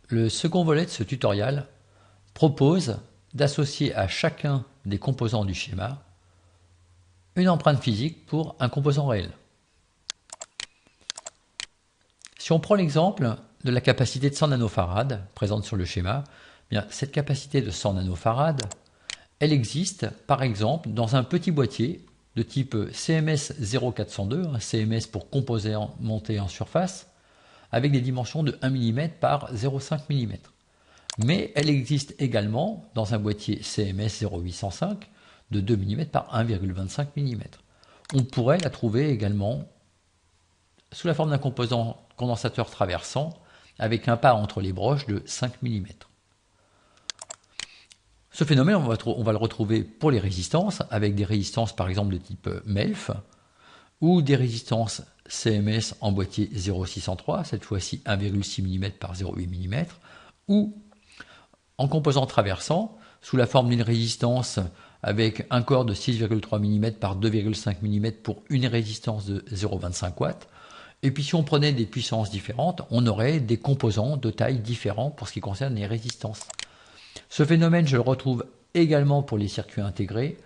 Le second volet de ce tutoriel propose d'associer à chacun des composants du schéma une empreinte physique pour un composant réel. Si on prend l'exemple de la capacité de 100 nanofarad présente sur le schéma, bien, cette capacité de 100 nanofarad, elle existe par exemple dans un petit boîtier de type CMS 0402, un CMS pour composé monté en surface, avec des dimensions de 1 mm par 0,5 mm. Mais elle existe également dans un boîtier CMS 0805 de 2 mm par 1,25 mm. On pourrait la trouver également sous la forme d'un composant condensateur traversant avec un pas entre les broches de 5 mm. Ce phénomène, on va le retrouver pour les résistances, avec des résistances par exemple de type MELF, ou des résistances CMS en boîtier 0603, cette fois-ci 1,6 mm par 0,8 mm, ou en composant traversant, sous la forme d'une résistance avec un corps de 6,3 mm par 2,5 mm pour une résistance de 0,25 watts. Et puis si on prenait des puissances différentes, on aurait des composants de taille différentes pour ce qui concerne les résistances. Ce phénomène, je le retrouve également pour les circuits intégrés.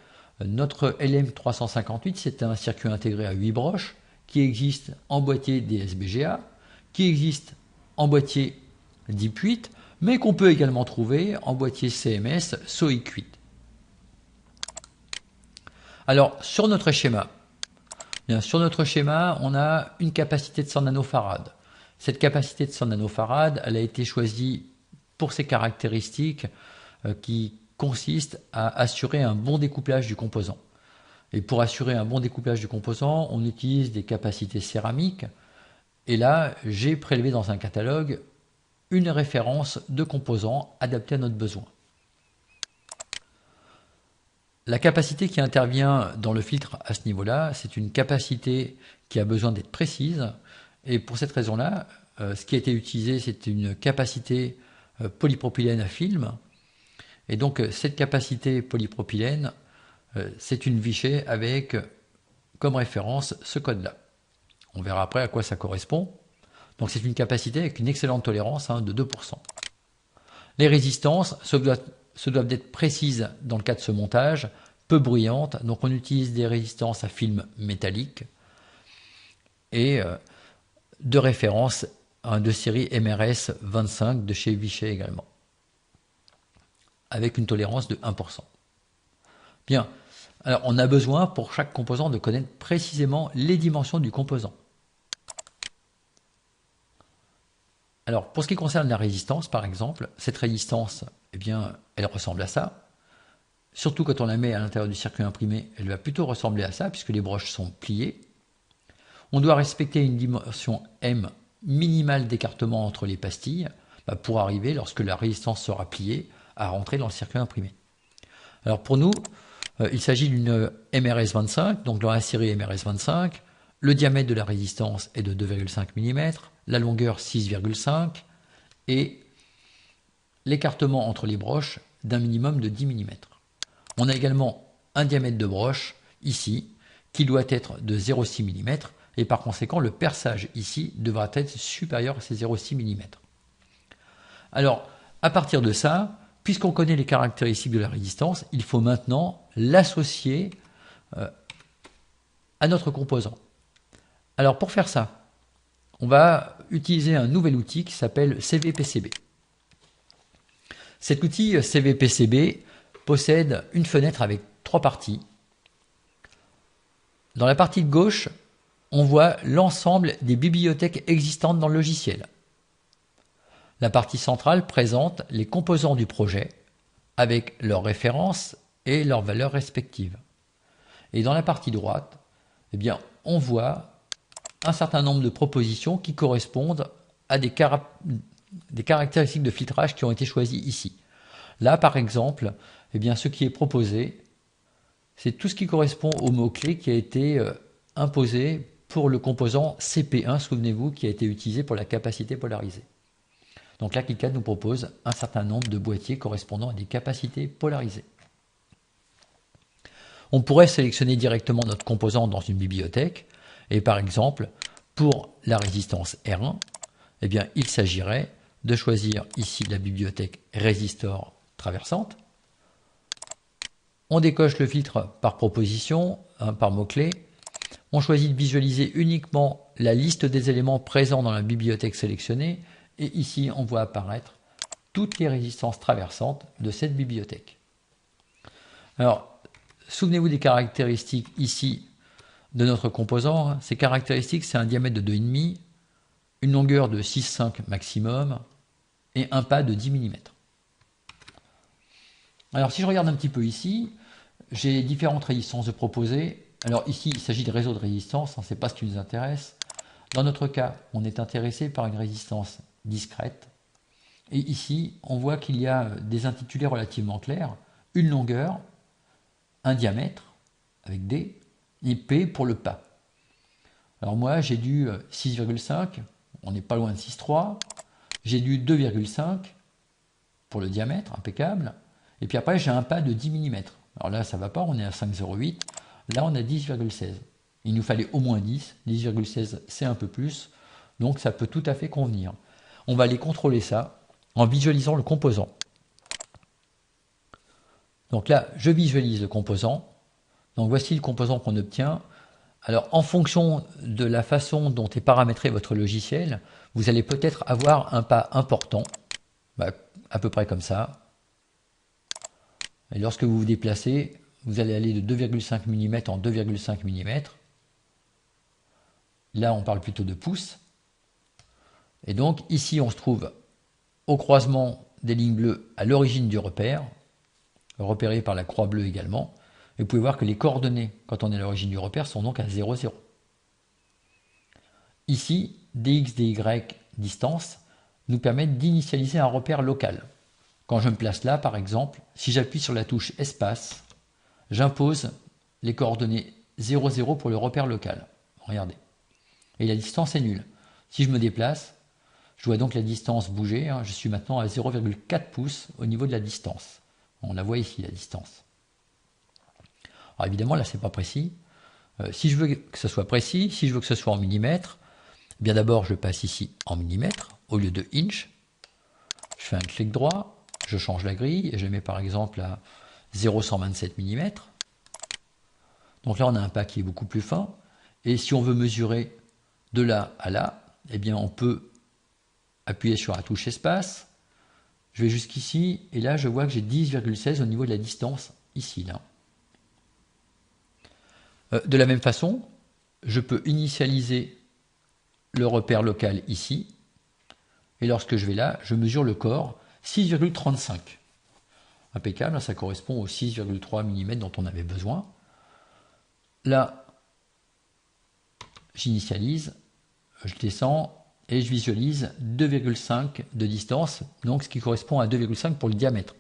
Notre LM358, c'est un circuit intégré à 8 broches qui existe en boîtier DSBGA, qui existe en boîtier DIP8, mais qu'on peut également trouver en boîtier CMS SOIC8. Alors, sur notre schéma, on a une capacité de 100 nanofarad. Cette capacité de 100 nanofarad, elle a été choisie pour ses caractéristiques qui consistent à assurer un bon découplage du composant. Et pour assurer un bon découplage du composant, on utilise des capacités céramiques. Et là, j'ai prélevé dans un catalogue une référence de composants adaptés à notre besoin. La capacité qui intervient dans le filtre à ce niveau-là, c'est une capacité qui a besoin d'être précise. Et pour cette raison-là, ce qui a été utilisé, c'est une capacité polypropylène à film. Et donc cette capacité polypropylène, c'est une Vichy avec comme référence ce code-là. On verra après à quoi ça correspond. Donc c'est une capacité avec une excellente tolérance de 2%. Les résistances se doivent d'être précises dans le cas de ce montage, peu bruyantes. Donc on utilise des résistances à film métallique et de référence de série MRS 25 de chez Vichy également, avec une tolérance de 1%. Bien, alors on a besoin pour chaque composant de connaître précisément les dimensions du composant. Alors pour ce qui concerne la résistance par exemple, cette résistance, eh bien, elle ressemble à ça. Surtout quand on la met à l'intérieur du circuit imprimé, elle va plutôt ressembler à ça puisque les broches sont pliées. On doit respecter une dimension M minimale d'écartement entre les pastilles pour arriver, lorsque la résistance sera pliée, à rentrer dans le circuit imprimé. Alors pour nous, il s'agit d'une MRS25, donc dans la série MRS25, le diamètre de la résistance est de 2,5 mm, la longueur 6,5 et l'écartement entre les broches d'un minimum de 10 mm. On a également un diamètre de broche ici qui doit être de 0,6 mm et par conséquent le perçage ici devra être supérieur à ces 0,6 mm. Alors à partir de ça, puisqu'on connaît les caractéristiques de la résistance, il faut maintenant l'associer à notre composant. Alors pour faire ça, on va utiliser un nouvel outil qui s'appelle CVPCB. Cet outil CVPCB possède une fenêtre avec 3 parties. Dans la partie de gauche, on voit l'ensemble des bibliothèques existantes dans le logiciel. La partie centrale présente les composants du projet avec leurs références et leurs valeurs respectives. Et dans la partie droite, eh bien, on voit un certain nombre de propositions qui correspondent à des caractéristiques de filtrage qui ont été choisies ici. Là, par exemple, eh bien, ce qui est proposé, c'est tout ce qui correspond au mot-clé qui a été imposé pour le composant CP1, souvenez-vous, qui a été utilisé pour la capacité polarisée. Donc là, KiCad nous propose un certain nombre de boîtiers correspondant à des capacités polarisées. On pourrait sélectionner directement notre composant dans une bibliothèque et par exemple, pour la résistance R1, eh bien, il s'agirait de choisir ici la bibliothèque résistor traversante. On décoche le filtre par proposition, par mot-clé. On choisit de visualiser uniquement la liste des éléments présents dans la bibliothèque sélectionnée. Et ici, on voit apparaître toutes les résistances traversantes de cette bibliothèque. Alors, souvenez-vous des caractéristiques ici de notre composant. Ces caractéristiques, c'est un diamètre de 2,5, une longueur de 6,5 maximum et un pas de 10 mm. Alors, si je regarde un petit peu ici, j'ai différentes résistances de proposer. Alors ici, il s'agit de réseaux de résistance, ce n'est pas ce qui nous intéresse. Dans notre cas, on est intéressé par une résistance discrète. Et ici, on voit qu'il y a des intitulés relativement clairs, une longueur, un diamètre, avec D, et P pour le pas. Alors moi, j'ai du 6,5, on n'est pas loin de 6,3. J'ai du 2,5 pour le diamètre, impeccable. Et puis après, j'ai un pas de 10 mm. Alors là, ça ne va pas, on est à 5,08. Là, on a 10,16. Il nous fallait au moins 10. 10,16, c'est un peu plus. Donc, ça peut tout à fait convenir. On va aller contrôler ça en visualisant le composant. Donc là, je visualise le composant. Donc, voici le composant qu'on obtient. Alors, en fonction de la façon dont est paramétré votre logiciel, vous allez peut-être avoir un pas important, à peu près comme ça. Et lorsque vous vous déplacez, vous allez aller de 2,5 mm en 2,5 mm. Là, on parle plutôt de pouces. Et donc, ici, on se trouve au croisement des lignes bleues à l'origine du repère, repéré par la croix bleue également. Et vous pouvez voir que les coordonnées, quand on est à l'origine du repère, sont donc à 0, 0. Ici, dx, dy, distance, nous permettent d'initialiser un repère local. Quand je me place là, par exemple, si j'appuie sur la touche espace, j'impose les coordonnées 0, 0 pour le repère local. Regardez. Et la distance est nulle. Si je me déplace, je vois donc la distance bouger. Je suis maintenant à 0,4 pouces au niveau de la distance. On la voit ici, la distance. Alors évidemment, là, c'est pas précis. Si je veux que ce soit précis, si je veux que ce soit en millimètres, eh bien d'abord, je passe ici en millimètres au lieu de inch. Je fais un clic droit. Je change la grille et je mets par exemple à 0,127 mm. Donc là, on a un pas qui est beaucoup plus fin. Et si on veut mesurer de là à là, eh bien on peut appuyer sur la touche espace. Je vais jusqu'ici et là, je vois que j'ai 10,16 au niveau de la distance ici. Là. De la même façon, je peux initialiser le repère local ici. Et lorsque je vais là, je mesure le corps 6,35. Impeccable, ça correspond aux 6,3 mm dont on avait besoin. Là, j'initialise, je descends et je visualise 2,5 de distance, donc ce qui correspond à 2,5 pour le diamètre.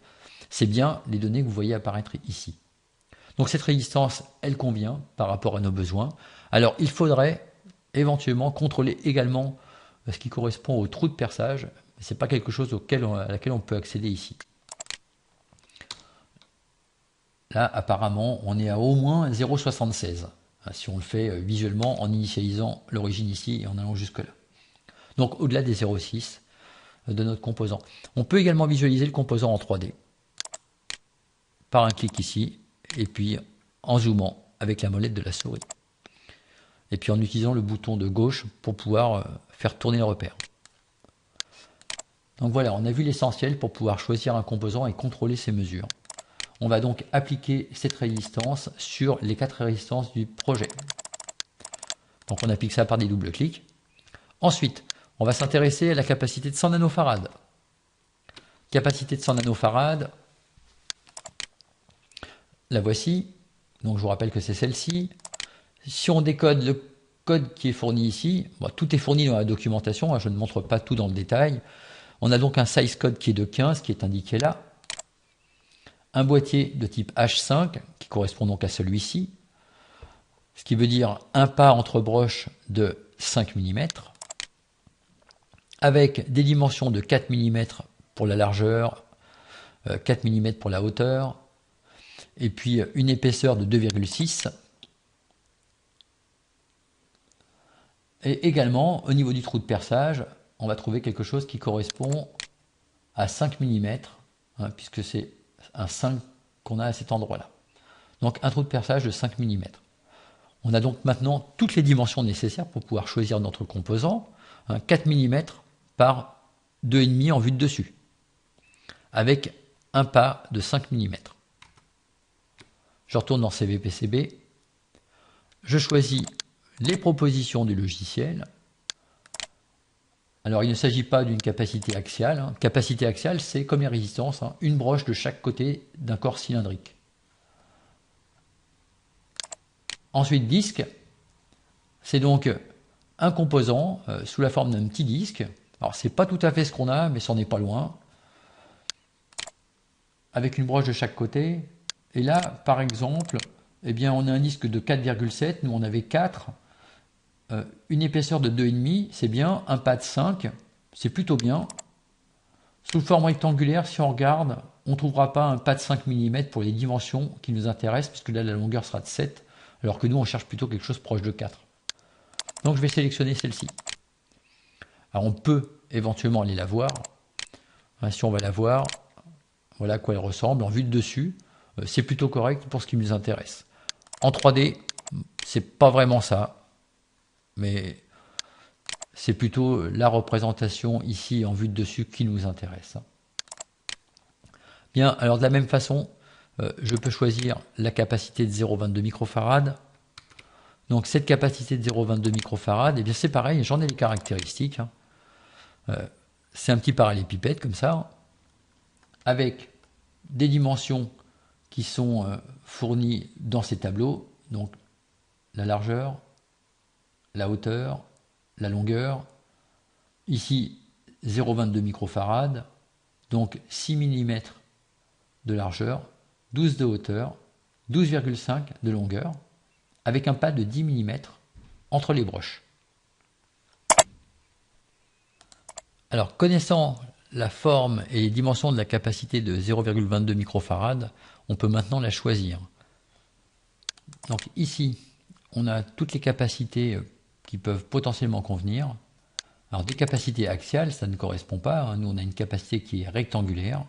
C'est bien les données que vous voyez apparaître ici. Donc cette résistance, elle convient par rapport à nos besoins. Alors il faudrait éventuellement contrôler également ce qui correspond au trou de perçage. Ce n'est pas quelque chose à laquelle on peut accéder ici. Là, apparemment, on est à au moins 0,76. Si on le fait visuellement en initialisant l'origine ici et en allant jusque là. Donc au-delà des 0,6 de notre composant. On peut également visualiser le composant en 3D par un clic ici et puis en zoomant avec la molette de la souris. Et puis en utilisant le bouton de gauche pour pouvoir faire tourner le repère. Donc voilà, on a vu l'essentiel pour pouvoir choisir un composant et contrôler ses mesures. On va donc appliquer cette résistance sur les 4 résistances du projet. Donc on applique ça par des doubles clics. Ensuite, on va s'intéresser à la capacité de 100 nanofarad. Capacité de 100 nanofarad, la voici. Donc je vous rappelle que c'est celle-ci. Si on décode le code qui est fourni ici, tout est fourni dans la documentation, je ne montre pas tout dans le détail. On a donc un size code qui est de 15, qui est indiqué là. Un boîtier de type H5, qui correspond donc à celui-ci. Ce qui veut dire un pas entre broches de 5 mm. Avec des dimensions de 4 mm pour la largeur, 4 mm pour la hauteur. Et puis une épaisseur de 2,6. Et également, au niveau du trou de perçage, on va trouver quelque chose qui correspond à 5 mm, puisque c'est un 5 qu'on a à cet endroit-là. Donc un trou de perçage de 5 mm. On a donc maintenant toutes les dimensions nécessaires pour pouvoir choisir notre composant, 4 mm par 2,5 en vue de dessus, avec un pas de 5 mm. Je retourne dans CVPCB, je choisis les propositions du logiciel. Alors il ne s'agit pas d'une capacité axiale. Capacité axiale, c'est comme les résistances, une broche de chaque côté d'un corps cylindrique. Ensuite, disque, c'est donc un composant sous la forme d'un petit disque. Alors c'est pas tout à fait ce qu'on a, mais c'en est pas loin. Avec une broche de chaque côté. Et là, par exemple, eh bien, on a un disque de 4,7, nous on avait 4. Une épaisseur de 2,5, c'est bien. Un pas de 5, c'est plutôt bien. Sous forme rectangulaire, si on regarde, on ne trouvera pas un pas de 5 mm pour les dimensions qui nous intéressent, puisque là la longueur sera de 7, alors que nous on cherche plutôt quelque chose proche de 4. Donc je vais sélectionner celle-ci. Alors on peut éventuellement aller la voir. Si on va la voir, voilà à quoi elle ressemble. En vue de dessus, c'est plutôt correct pour ce qui nous intéresse. En 3D, c'est pas vraiment ça, mais c'est plutôt la représentation ici en vue de dessus qui nous intéresse. Bien, alors de la même façon, je peux choisir la capacité de 0,22 microfarad. Donc cette capacité de 0,22 microfarad, eh bien c'est pareil, j'en ai les caractéristiques. C'est un petit parallélépipède comme ça, avec des dimensions qui sont fournies dans ces tableaux, donc la largeur, la hauteur, la longueur, ici 0,22 microfarad, donc 6 mm de largeur, 12 de hauteur, 12,5 de longueur, avec un pas de 10 mm entre les broches. Alors, connaissant la forme et les dimensions de la capacité de 0,22 microfarad, on peut maintenant la choisir. Donc ici, on a toutes les capacités qui peuvent potentiellement convenir. Alors des capacités axiales, ça ne correspond pas. Nous, on a une capacité qui est rectangulaire.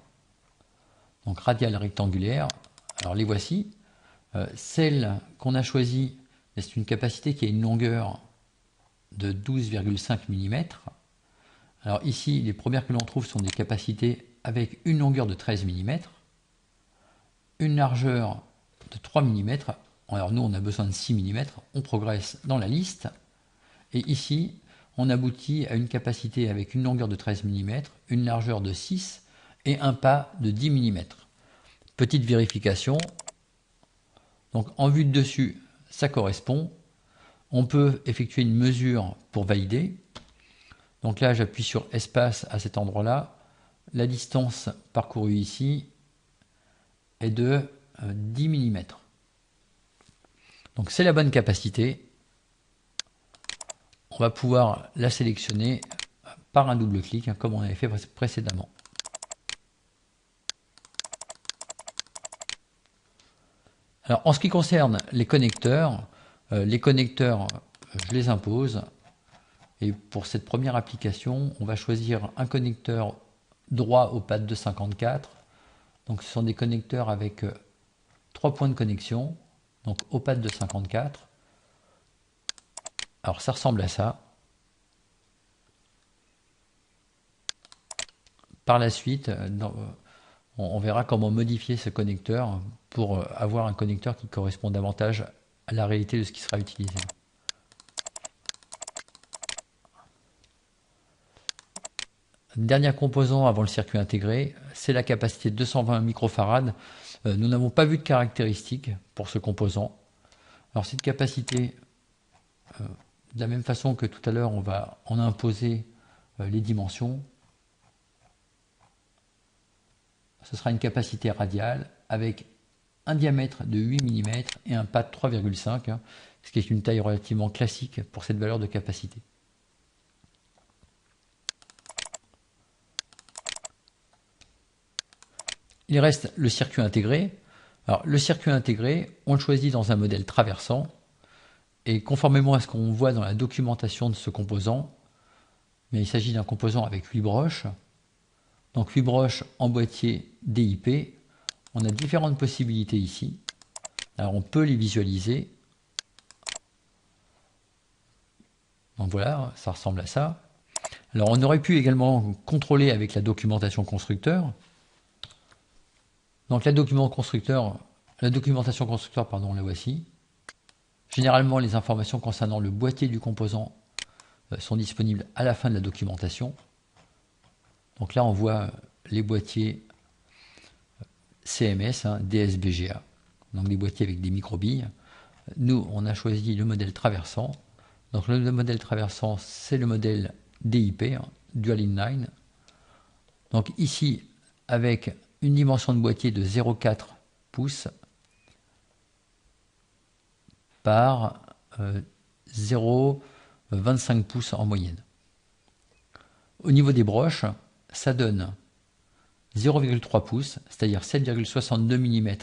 Donc radiale rectangulaire. Alors les voici. Celle qu'on a choisie, c'est une capacité qui a une longueur de 12,5 mm. Alors ici, les premières que l'on trouve sont des capacités avec une longueur de 13 mm, une largeur de 3 mm. Alors nous, on a besoin de 6 mm. On progresse dans la liste. Et ici, on aboutit à une capacité avec une longueur de 13 mm, une largeur de 6 et un pas de 10 mm. Petite vérification. Donc en vue de dessus, ça correspond. On peut effectuer une mesure pour valider. Donc là, j'appuie sur espace à cet endroit-là. La distance parcourue ici est de 10 mm. Donc c'est la bonne capacité. On va pouvoir la sélectionner par un double clic, comme on avait fait précédemment. Alors en ce qui concerne les connecteurs, je les impose. Et pour cette première application, on va choisir un connecteur droit au pad 254. Donc ce sont des connecteurs avec 3 points de connexion, donc au pad 254. Alors ça ressemble à ça. Par la suite, on verra comment modifier ce connecteur pour avoir un connecteur qui correspond davantage à la réalité de ce qui sera utilisé. Dernier composant avant le circuit intégré, c'est la capacité de 220 microfarad. Nous n'avons pas vu de caractéristiques pour ce composant. Alors cette capacité, de la même façon que tout à l'heure, on va en imposer les dimensions. Ce sera une capacité radiale avec un diamètre de 8 mm et un pas de 3,5, ce qui est une taille relativement classique pour cette valeur de capacité. Il reste le circuit intégré. Alors, le circuit intégré, on le choisit dans un modèle traversant. Et conformément à ce qu'on voit dans la documentation de ce composant, Mais il s'agit d'un composant avec 8 broches. Donc 8 broches en boîtier DIP. On a différentes possibilités ici. Alors on peut les visualiser. Donc voilà, ça ressemble à ça. Alors on aurait pu également contrôler avec la documentation constructeur. Donc la documentation constructeur, pardon, la voici. Généralement, les informations concernant le boîtier du composant sont disponibles à la fin de la documentation. Donc là, on voit les boîtiers CMS, DSBGA, donc des boîtiers avec des microbilles. Nous, on a choisi le modèle traversant. Donc le modèle traversant, c'est le modèle DIP, Dual Inline. Donc ici, avec une dimension de boîtier de 0,4 pouces par 0,25 pouces en moyenne. Au niveau des broches, ça donne 0,3 pouces, c'est-à-dire 7,62 mm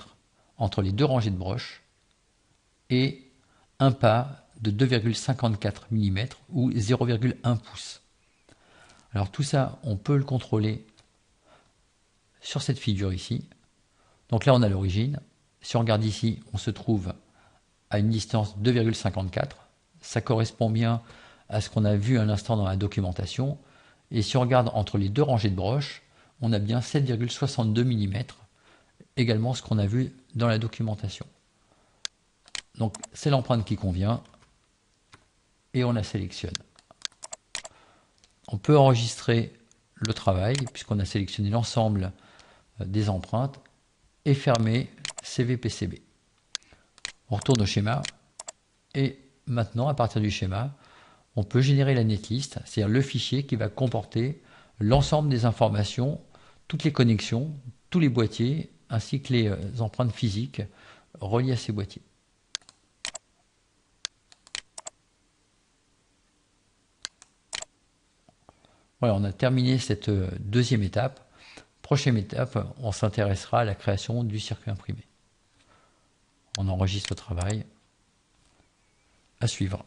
entre les deux rangées de broches, et un pas de 2,54 mm ou 0,1 pouce. Alors tout ça, on peut le contrôler sur cette figure ici. Donc là, on a l'origine. Si on regarde ici, on se trouve à une distance de 2,54. Ça correspond bien à ce qu'on a vu à l'instant dans la documentation. Et si on regarde entre les deux rangées de broches, on a bien 7,62 mm, également ce qu'on a vu dans la documentation. Donc c'est l'empreinte qui convient et on la sélectionne. On peut enregistrer le travail puisqu'on a sélectionné l'ensemble des empreintes et fermer CVPCB. On retourne au schéma et maintenant à partir du schéma on peut générer la netlist, c'est-à-dire le fichier qui va comporter l'ensemble des informations, toutes les connexions, tous les boîtiers ainsi que les empreintes physiques reliées à ces boîtiers. Voilà, on a terminé cette deuxième étape. Prochaine étape, on s'intéressera à la création du circuit imprimé. On enregistre le travail. À suivre.